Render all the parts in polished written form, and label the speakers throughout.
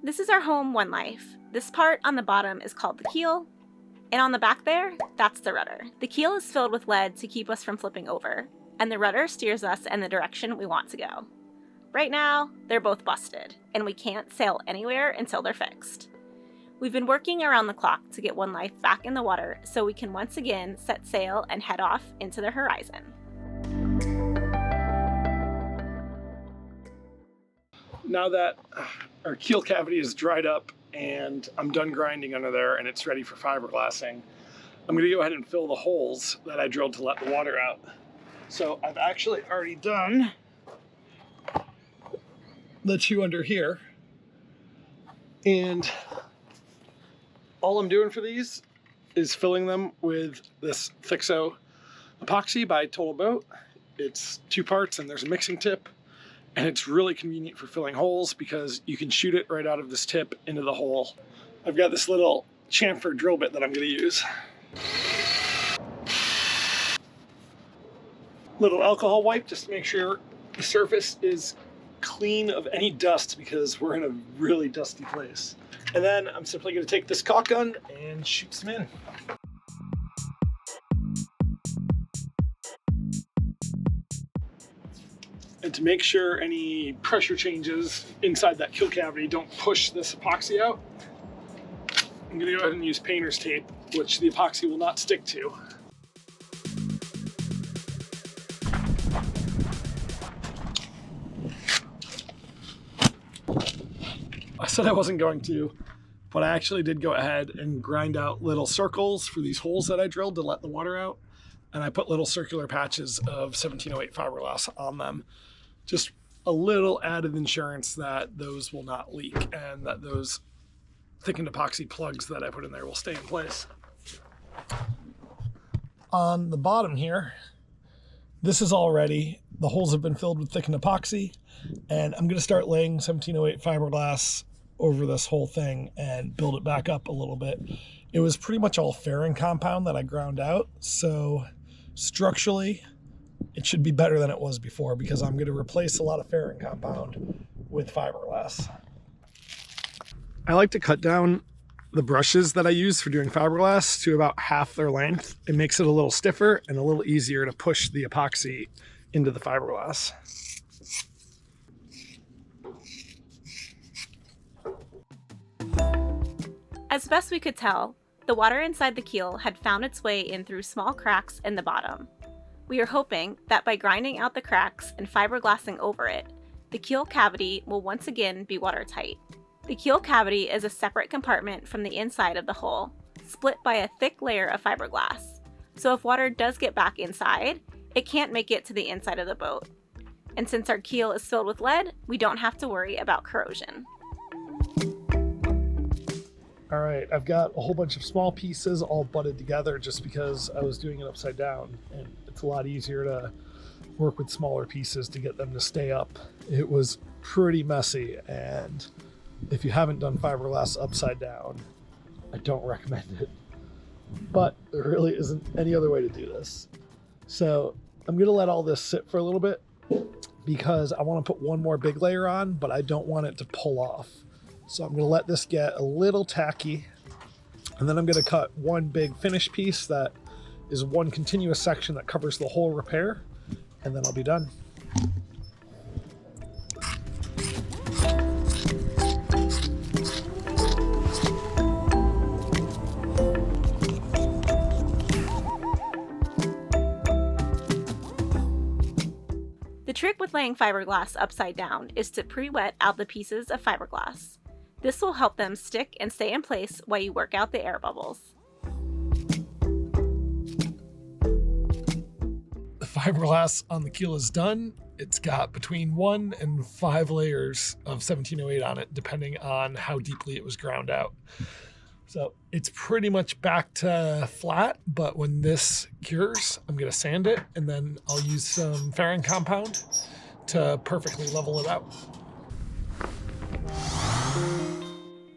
Speaker 1: This is our home one life. This part on the bottom is called the keel, and on the back there, that's the rudder. The keel is filled with lead to keep us from flipping over, and the rudder steers us in the direction we want to go. Right now, they're both busted, and we can't sail anywhere until they're fixed. We've been working around the clock to get one life back in the water so we can once again set sail and head off into the horizon.
Speaker 2: Now that our keel cavity is dried up and I'm done grinding under there and it's ready for fiberglassing, I'm going to go ahead and fill the holes that I drilled to let the water out. So I've actually already done the two under here, and all I'm doing for these is filling them with this Thixo Epoxy by TotalBoat. It's 2 parts and there's a mixing tip, and it's really convenient for filling holes because you can shoot it right out of this tip into the hole. I've got this little chamfer drill bit that I'm going to use. Little alcohol wipe just to make sure the surface is clean of any dust because we're in a really dusty place. And then I'm simply going to take this caulk gun and shoot some in. And to make sure any pressure changes inside that keel cavity don't push this epoxy out, I'm going to go ahead and use painter's tape, which the epoxy will not stick to. I said I wasn't going to, but I actually did go ahead and grind out little circles for these holes that I drilled to let the water out. And I put little circular patches of 1708 fiberglass on them. Just a little added insurance that those will not leak and that those thickened epoxy plugs that I put in there will stay in place. On the bottom here, this is all ready. The holes have been filled with thickened epoxy, and I'm going to start laying 1708 fiberglass over this whole thing and build it back up a little bit. It was pretty much all fairing compound that I ground out, so structurally it should be better than it was before because I'm going to replace a lot of fairing compound with fiberglass. I like to cut down the brushes that I use for doing fiberglass to about half their length. It makes it a little stiffer and a little easier to push the epoxy into the fiberglass.
Speaker 1: As best we could tell, the water inside the keel had found its way in through small cracks in the bottom. We are hoping that by grinding out the cracks and fiberglassing over it, the keel cavity will once again be watertight. The keel cavity is a separate compartment from the inside of the hull, split by a thick layer of fiberglass. So if water does get back inside, it can't make it to the inside of the boat. And since our keel is filled with lead, we don't have to worry about corrosion.
Speaker 2: All right, I've got a whole bunch of small pieces all butted together just because I was doing it upside down, and it's a lot easier to work with smaller pieces to get them to stay up. It was pretty messy, and if you haven't done fiberglass upside down, I don't recommend it. But there really isn't any other way to do this. So I'm gonna let all this sit for a little bit because I want to put one more big layer on, but I don't want it to pull off. So I'm going to let this get a little tacky, and then I'm going to cut one big finish piece that is one continuous section that covers the whole repair, and then I'll be done.
Speaker 1: The trick with laying fiberglass upside down is to pre-wet out the pieces of fiberglass. This will help them stick and stay in place while you work out the air bubbles.
Speaker 2: The fiberglass on the keel is done. It's got between 1 and 5 layers of 1708 on it, depending on how deeply it was ground out. So it's pretty much back to flat, but when this cures, I'm going to sand it, and then I'll use some fairing compound to perfectly level it out.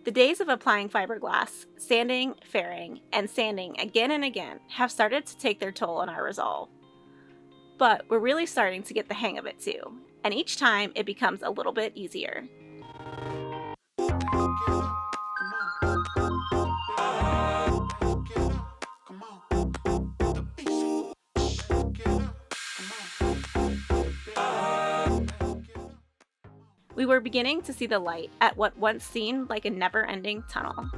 Speaker 1: The days of applying fiberglass, sanding, fairing, and sanding again and again have started to take their toll on our resolve. But we're really starting to get the hang of it too, and each time it becomes a little bit easier. We were beginning to see the light at what once seemed like a never-ending tunnel.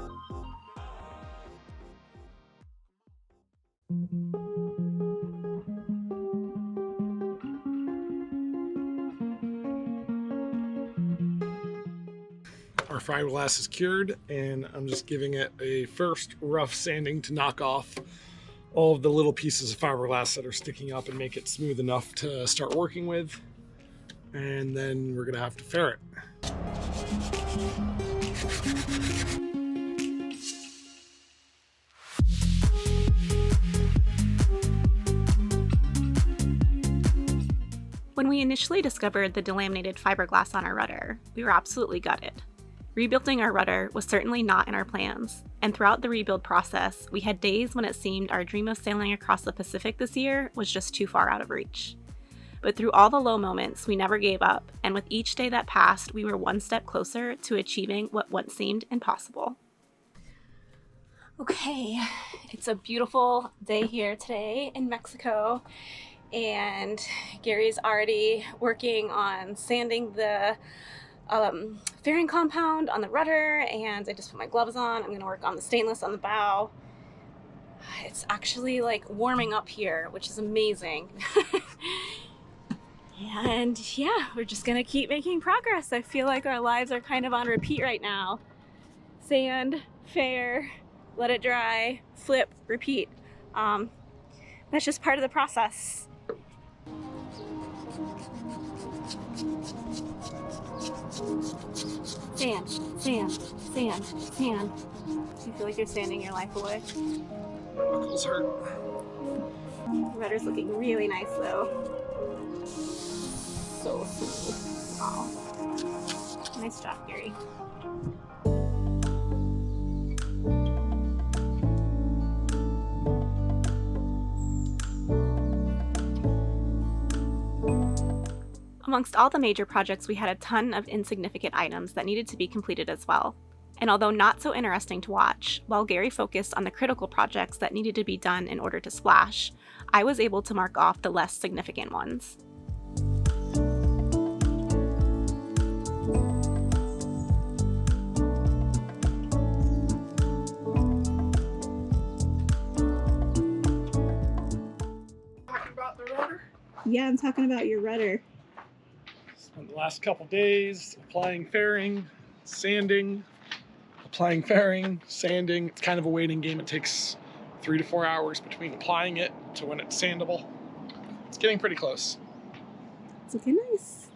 Speaker 2: Our fiberglass is cured, and I'm just giving it a first rough sanding to knock off all of the little pieces of fiberglass that are sticking up and make it smooth enough to start working with. And then we're gonna have to fair it.
Speaker 1: When we initially discovered the delaminated fiberglass on our rudder, we were absolutely gutted. Rebuilding our rudder was certainly not in our plans, and throughout the rebuild process, we had days when it seemed our dream of sailing across the Pacific this year was just too far out of reach. But through all the low moments, we never gave up, and with each day that passed, we were one step closer to achieving what once seemed impossible. Okay, it's a beautiful day here today in Mexico, and Gary's already working on sanding the fairing compound on the rudder, and I just put my gloves on. I'm going to work on the stainless on the bow. It's actually like warming up here, which is amazing. And yeah, we're just gonna keep making progress. I feel like our lives are kind of on repeat right now. Sand, fair, let it dry, flip, repeat. That's just part of the process. Sand, sand, sand, sand. Do you feel like you're sanding your life away?
Speaker 2: My knuckles hurt.
Speaker 1: The rudder's looking really nice though. So smooth. Oh. Nice job, Gary. Amongst all the major projects, we had a ton of insignificant items that needed to be completed as well. And although not so interesting to watch, while Gary focused on the critical projects that needed to be done in order to splash, I was able to mark off the less significant ones.
Speaker 2: Talking about the rudder?
Speaker 1: Yeah, I'm talking about your rudder.
Speaker 2: Spent the last couple days applying fairing, sanding, applying fairing, sanding. It's kind of a waiting game. It takes 3 to 4 hours between applying it to when it's sandable. It's getting pretty close.
Speaker 1: It's looking nice.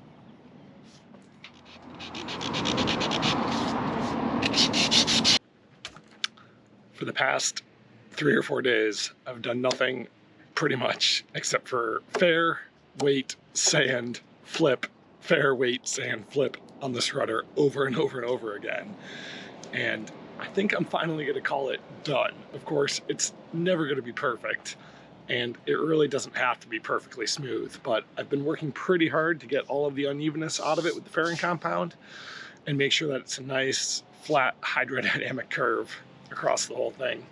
Speaker 2: For the past 3 or 4 days, I've done nothing pretty much except for fair, wait, sand, flip, fair, wait, sand, flip on this rudder over and over and over again. And I think I'm finally going to call it done. Of course, it's never going to be perfect, and it really doesn't have to be perfectly smooth, but I've been working pretty hard to get all of the unevenness out of it with the fairing compound and make sure that it's a nice, flat hydrodynamic curve across the whole thing.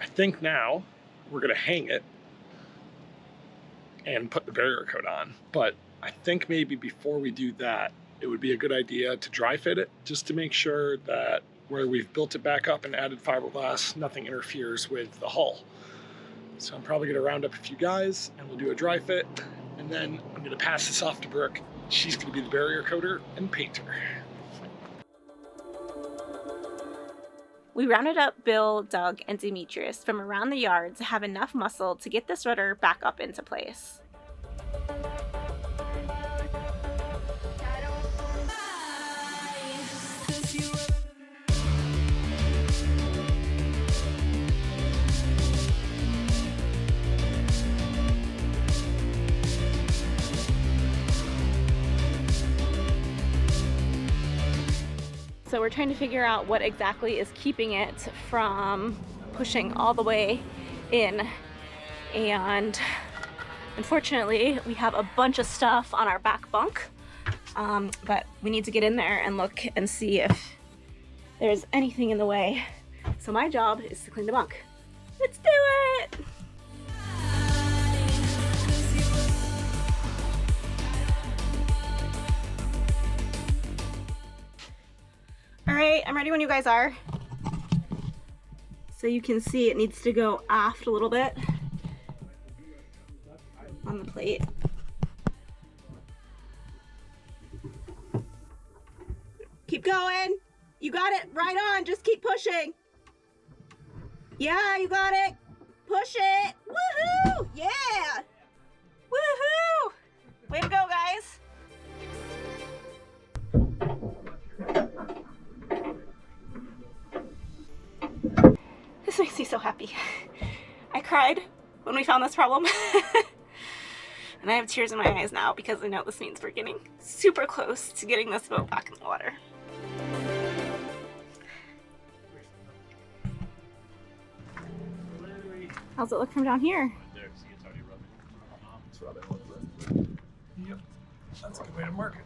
Speaker 2: I think now we're going to hang it and put the barrier coat on, but I think maybe before we do that, it would be a good idea to dry fit it, just to make sure that where we've built it back up and added fiberglass, nothing interferes with the hull. So I'm probably gonna round up a few guys and we'll do a dry fit, and then I'm gonna pass this off to Brooke. She's gonna be the barrier coater and painter.
Speaker 1: We rounded up Bill, Doug, and Demetrius from around the yard to have enough muscle to get this rudder back up into place. So we're trying to figure out what exactly is keeping it from pushing all the way in. And unfortunately, we have a bunch of stuff on our back bunk. But we need to get in there and look and see if there's anything in the way. So my job is to clean the bunk. Let's do it! All right, I'm ready when you guys are. So you can see it needs to go aft a little bit on the plate. Keep going. You got it right on. Just keep pushing. Yeah, you got it. Push it. Woohoo! Yeah! Woohoo! Way to go, guys. This makes me so happy. I cried when we found this problem. And I have tears in my eyes now because I know this means we're getting super close to getting this boat back in the water. How's it look from down here?
Speaker 2: It's rubbing. Yep, that's a good way to mark it.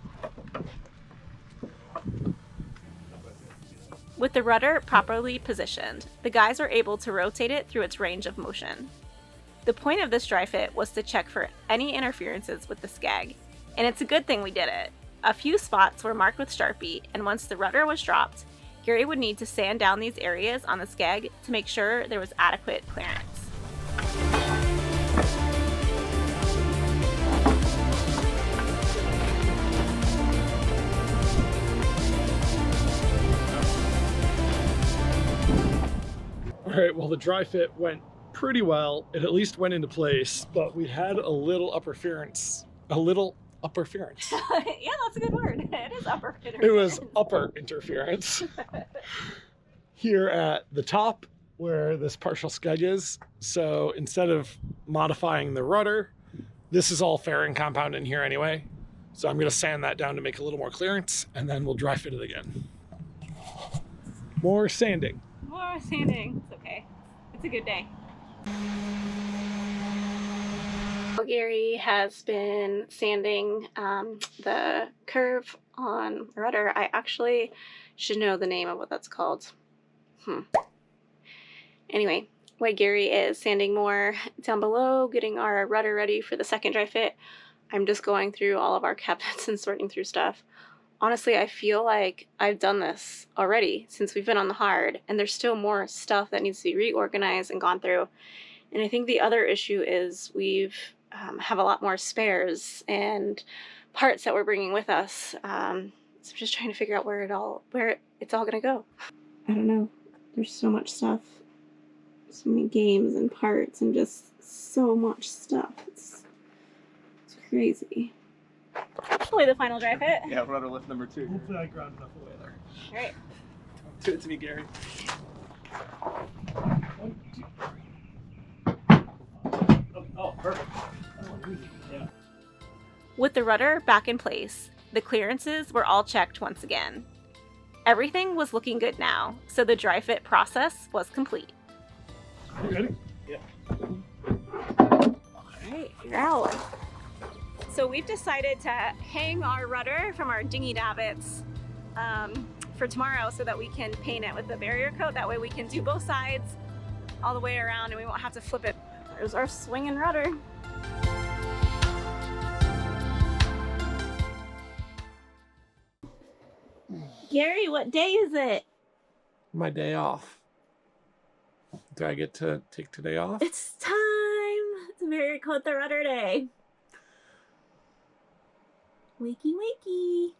Speaker 1: With the rudder properly positioned, the guys are able to rotate it through its range of motion. The point of this dry fit was to check for any interferences with the skeg, and it's a good thing we did it. A few spots were marked with Sharpie, and once the rudder was dropped, Gary would need to sand down these areas on the skeg to make sure there was adequate clearance.
Speaker 2: All right, well, the dry fit went pretty well. It at least went into place, but we had a little upperference. A little upperference.
Speaker 1: Yeah, that's a good word. It is upper interference.
Speaker 2: It was upper interference. Here at the top where this partial skeg is. So instead of modifying the rudder, this is all fairing compound in here anyway. So I'm going to sand that down to make a little more clearance, and then we'll dry fit it again. More sanding.
Speaker 1: More sanding. It's okay. It's a good day. Well, Gary has been sanding the curve on rudder. I actually should know the name of what that's called. Anyway, while Gary is sanding more down below, getting our rudder ready for the second dry fit, I'm just going through all of our cabinets and sorting through stuff. Honestly, I feel like I've done this already since we've been on the hard, and there's still more stuff that needs to be reorganized and gone through. And I think the other issue is we've have a lot more spares and parts that we're bringing with us. So I'm just trying to figure out where it's all gonna go. I don't know. There's so much stuff, so many games and parts, and just so much stuff. It's crazy. Hopefully the final dry fit.
Speaker 3: Yeah, rudder lift number 2.
Speaker 2: Hopefully I ground enough away there.
Speaker 1: All right.
Speaker 3: Do it to me, Gary.
Speaker 2: 1, 2, 3. Oh, perfect. Yeah.
Speaker 1: With the rudder back in place, the clearances were all checked once again. Everything was looking good now, so the dry fit process was complete.
Speaker 2: You ready?
Speaker 3: Yeah.
Speaker 1: All right, you're out. So we've decided to hang our rudder from our dinghy davits for tomorrow so that we can paint it with the barrier coat. That way we can do both sides all the way around and we won't have to flip it. There's our swinging rudder. Gary, what day is it?
Speaker 3: My day off. Do I get to take today off?
Speaker 1: It's time. It's barrier coat the rudder day. Wakey, wakey.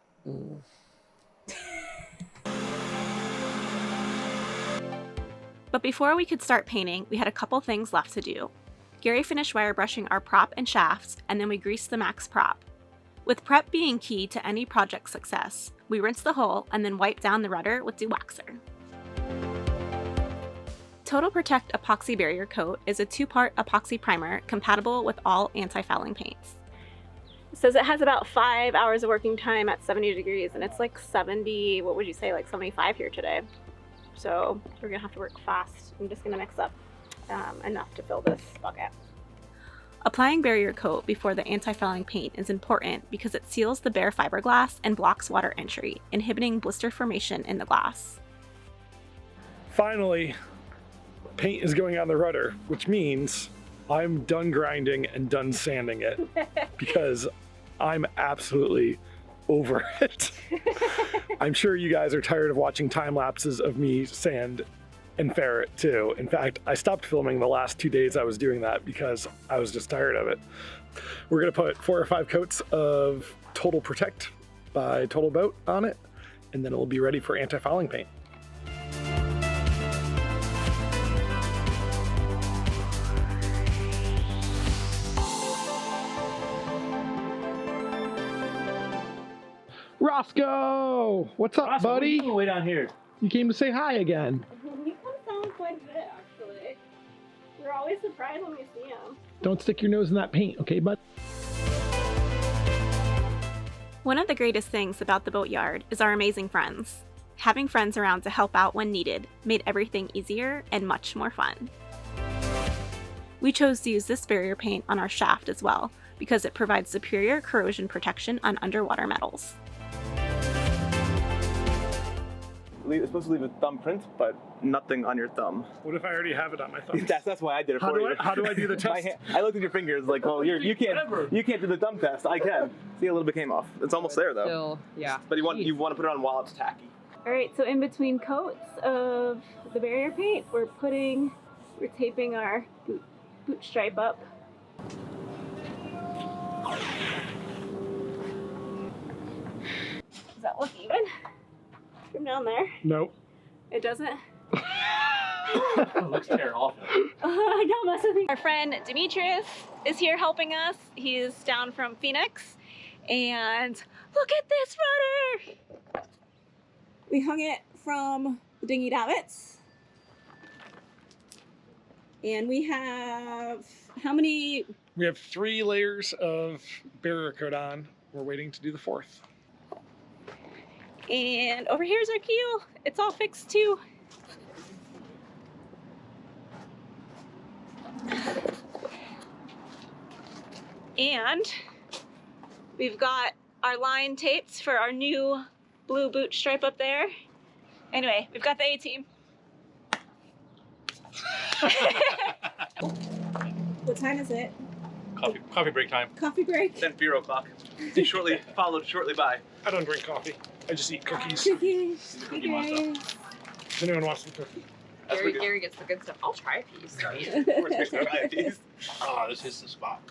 Speaker 1: But before we could start painting, we had a couple things left to do. Gary finished wire brushing our prop and shafts, and then we greased the max prop. With prep being key to any project success, we rinsed the hull and then wiped down the rudder with Dewaxer. Total Protect Epoxy Barrier Coat is a 2-part epoxy primer compatible with all anti-fouling paints. It says it has about 5 hours of working time at 70 degrees, and it's like 70, what would you say, like 75 here today. So we're gonna have to work fast. I'm just gonna mix up enough to fill this bucket. Applying barrier coat before the anti-fouling paint is important because it seals the bare fiberglass and blocks water entry, inhibiting blister formation in the glass.
Speaker 2: Finally, paint is going on the rudder, which means I'm done grinding and done sanding it because I'm absolutely over it. I'm sure you guys are tired of watching time lapses of me sand and ferret too. In fact, I stopped filming the last 2 days I was doing that because I was just tired of it. We're gonna put 4 or 5 coats of Total Protect by TotalBoat on it, and then it will be ready for anti-fouling paint. Roscoe! What's up,
Speaker 4: Roscoe,
Speaker 2: buddy?
Speaker 4: what are you doing way down here?
Speaker 2: You came to say hi again.
Speaker 1: You come down quite a bit, actually. We're always surprised when we see him.
Speaker 2: Don't stick your nose in that paint, okay, bud?
Speaker 1: One of the greatest things about the Boatyard is our amazing friends. Having friends around to help out when needed made everything easier and much more fun. We chose to use this barrier paint on our shaft as well because it provides superior corrosion protection on underwater metals.
Speaker 5: It's supposed to leave a thumbprint, but nothing on your thumb.
Speaker 2: What if I already have it on my thumb?
Speaker 5: That's why I did it for you.
Speaker 2: How do I do the test?
Speaker 5: I looked at your fingers like, well, you can't do the thumb test. I can. See, a little bit came off. It's almost there though.
Speaker 6: Still, yeah.
Speaker 5: But you want to put it on while it's tacky.
Speaker 1: All right, so in between coats of the barrier paint, we're taping our boot stripe up. Does that look even from down there?
Speaker 2: Nope.
Speaker 1: It doesn't?
Speaker 4: It looks terrible.
Speaker 1: Don't mess with me. Our friend Demetrius is here helping us. He's down from Phoenix. And look at this rudder! We hung it from the dinghy davits. And we have, how many?
Speaker 2: We have 3 layers of barrier coat on. We're waiting to do the 4th.
Speaker 1: And over here's our keel. It's all fixed too. And we've got our line taped for our new blue boot stripe up there. Anyway, we've got the A-team. What time is it?
Speaker 4: Coffee break time.
Speaker 1: Coffee break?
Speaker 5: Then beer o'clock. Followed shortly by.
Speaker 2: I don't drink coffee. I just eat cookies.
Speaker 1: Cookies.
Speaker 4: Cookie monster.
Speaker 2: If anyone wants some cookies.
Speaker 6: Gary gets the good stuff. I'll try a piece.
Speaker 4: Oh, this is the spot.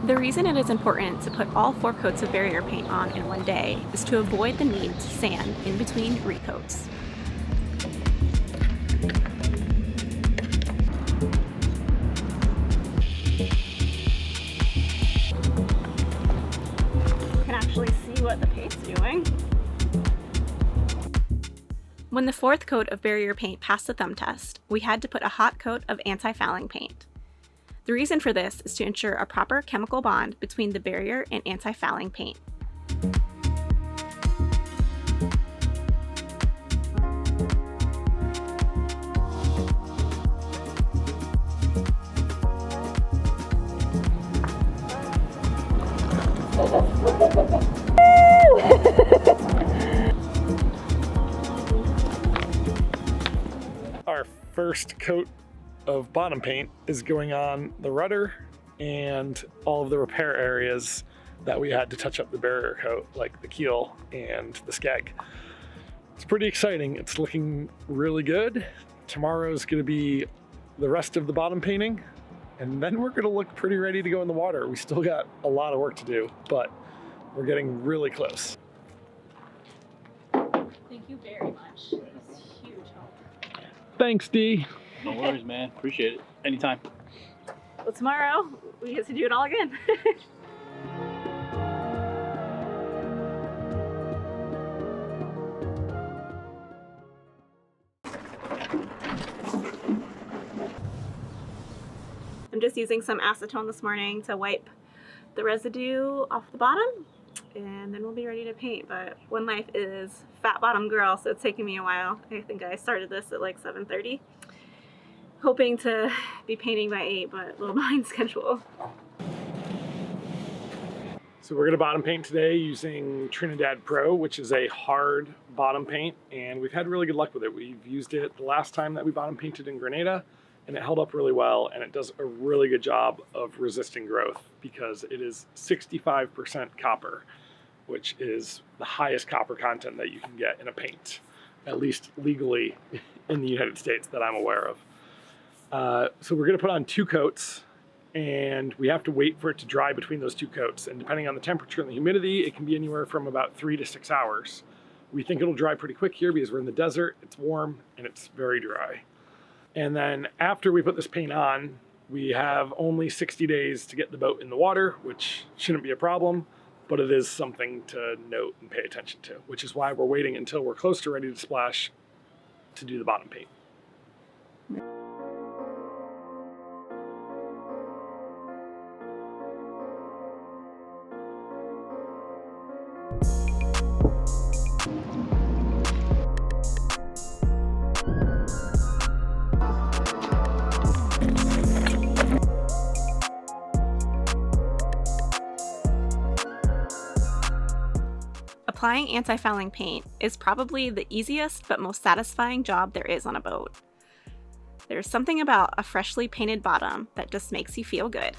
Speaker 1: The reason it is important to put all 4 coats of barrier paint on in one day is to avoid the need to sand in between recoats. You can actually see what the paint's doing. When the 4th coat of barrier paint passed the thumb test, we had to put a hot coat of anti-fouling paint. The reason for this is to ensure a proper chemical bond between the barrier and anti-fouling paint.
Speaker 2: Our first coat of bottom paint is going on the rudder and all of the repair areas that we had to touch up the barrier coat, like the keel and the skeg. It's pretty exciting. It's looking really good. Tomorrow's gonna be the rest of the bottom painting, and then we're gonna look pretty ready to go in the water. We still got a lot of work to do, but we're getting really close.
Speaker 1: Thank you very much. It's huge help.
Speaker 2: Thanks, D.
Speaker 4: No worries, man. Appreciate it. Anytime.
Speaker 1: Well, tomorrow we get to do it all again. I'm just using some acetone this morning to wipe the residue off the bottom, and then we'll be ready to paint. But One Life is fat bottom girl, so it's taking me a while. I think I started this at like 7:30. hoping to be painting by 8, but a little behind schedule.
Speaker 2: So we're going to bottom paint today using Trinidad Pro, which is a hard bottom paint, and we've had really good luck with it. We've used it the last time that we bottom painted in Grenada, and it held up really well, and it does a really good job of resisting growth because it is 65% copper, which is the highest copper content that you can get in a paint, at least legally in the United States that I'm aware of. So we're going to put on 2 coats, and we have to wait for it to dry between those 2 coats. And depending on the temperature and the humidity, it can be anywhere from about 3 to 6 hours. We think it'll dry pretty quick here because we're in the desert, it's warm, and it's very dry. And then after we put this paint on, we have only 60 days to get the boat in the water, which shouldn't be a problem, but it is something to note and pay attention to, which is why we're waiting until we're close to ready to splash to do the bottom paint.
Speaker 1: Applying anti-fouling paint is probably the easiest but most satisfying job there is on a boat. There's something about a freshly painted bottom that just makes you feel good.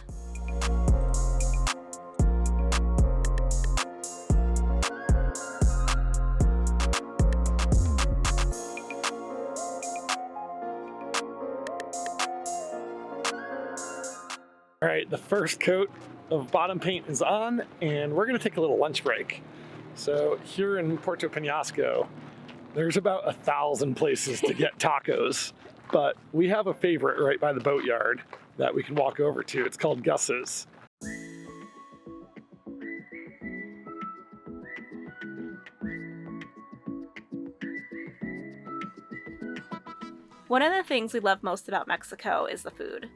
Speaker 2: All right, the first coat of bottom paint is on, and we're gonna take a little lunch break. So here in Puerto Penasco, there's about 1,000 places to get tacos, but we have a favorite right by the Boatyard that we can walk over to. It's called Gus's.
Speaker 1: One of the things we love most about Mexico is the food.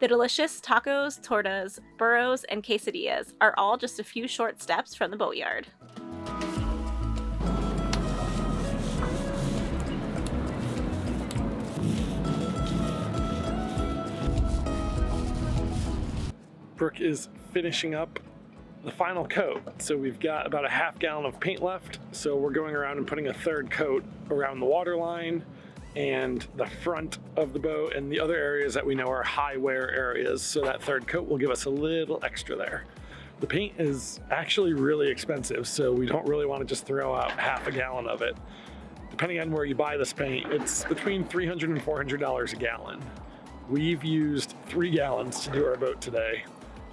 Speaker 1: The delicious tacos, tortas, burros, and quesadillas are all just a few short steps from the Boatyard.
Speaker 2: Brooke is finishing up the final coat. So we've got about a half gallon of paint left. So we're going around and putting a 3rd coat around the waterline and the front of the boat and the other areas that we know are high wear areas. So that 3rd coat will give us a little extra there. The paint is actually really expensive, so we don't really want to just throw out half a gallon of it. Depending on where you buy this paint, it's between $300 and $400 a gallon. We've used 3 gallons to do our boat today.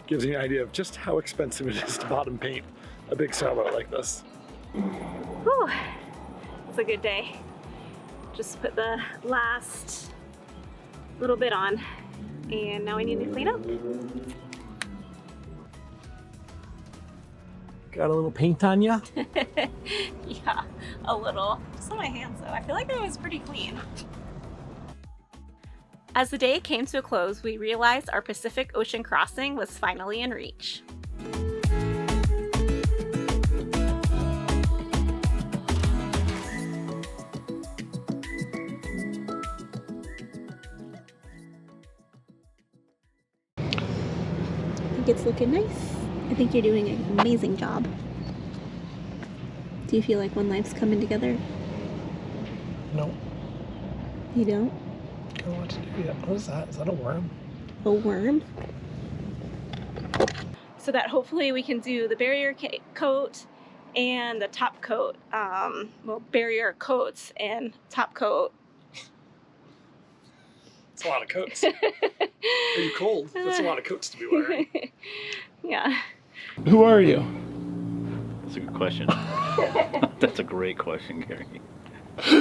Speaker 2: Gives you an idea of just how expensive it is to bottom paint a big sailboat like this.
Speaker 1: Whew, it's a good day. Just put the last little bit on, and now we need to clean up.
Speaker 2: Got a little paint on ya?
Speaker 1: Yeah, a little. Just on my hands though. I feel like that was pretty clean. As the day came to a close, we realized our Pacific Ocean crossing was finally in reach. I think it's looking nice. I think you're doing an amazing job. Do you feel like One Life's coming together?
Speaker 2: No.
Speaker 1: You don't?
Speaker 2: I don't know what to do yet. What is that? Is that a worm?
Speaker 1: A worm? So that hopefully we can do the barrier coat and the top coat. Well, barrier coats and top coat.
Speaker 2: It's a lot of coats. Are you cold? That's a lot of coats to be wearing.
Speaker 1: Yeah.
Speaker 2: Who are you?
Speaker 4: That's a good question. That's a great question, Gary.